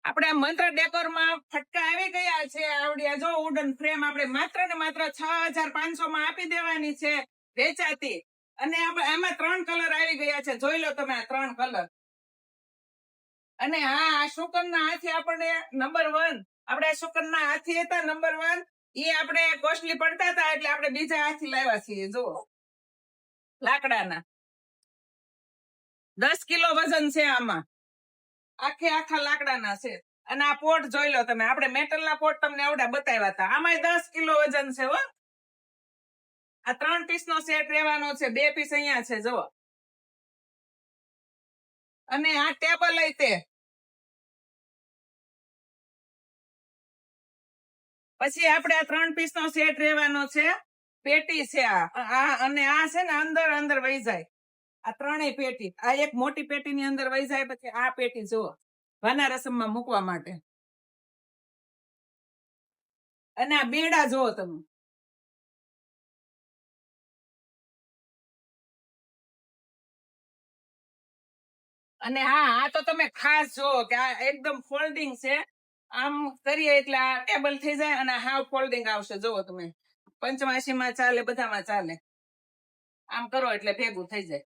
આપણે મંત્ર ડેકોર માં ફટકા આવી ગયા છે આવડિયા જો વુડન ફ્રેમ આપણે માત્ર ને માત્ર 6500 માં આપી દેવાની છે વેચાતી અને એમાં 3 કલર આવી ગયા છે જોઈ લો તમે આ 3 કલર અને હા આ શુકનના હાથી આપણે નંબર 1 આપણે શુકનના હાથી હતા નંબર 1 એ આપણે કોસ્ટલી પડતા હતા એટલે આપણે બીજા હાથી લાવ્યા છીએ જો લાકડાના 10 કિલો વજન છે આમાં આખા લાકડાના છે અને આ પોટ જોઈ લો તમે આપણે મેટલના પોટ તમને આવડા બતાવ્યા હતા આમાં 10 કિલો વજન છે હો આ 3 પીસનો સેટ રહેવાનો છે 2 પીસ અહીંયા છે જો અને આ ટેબલ તે પછી આપણે આ 3 પીસનો સેટ રહેવાનો છે પેટી છે આ અને આ છે ને અંદર વહી જાય આ ત્રણેય પેટી આ એક મોટી પેટીની અંદર વહી જાય પછી આ પેટી જુઓ વાના રસમમાં મૂકવા માટે અને આ બેડા જુઓ તમે અને હા આ તો તમે ખાસ જુઓ કે આ એકદમ ફોલ્ડિંગ છે આમ કરીએ એટલે આ ટેબલ થઈ જાય અને હાવ ફોલ્ડિંગ આવશે જુઓ તમે 85 માં ચાલે બધામાં ચાલે આમ કરો એટલે ભેગું થઈ જાય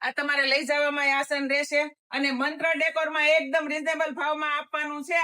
આ તમારે લઈ જવામાં આસાન રહેશે અને મંત્ર ડેકોરમાં એકદમ રીઝનેબલ ભાવમાં આપવાનું છે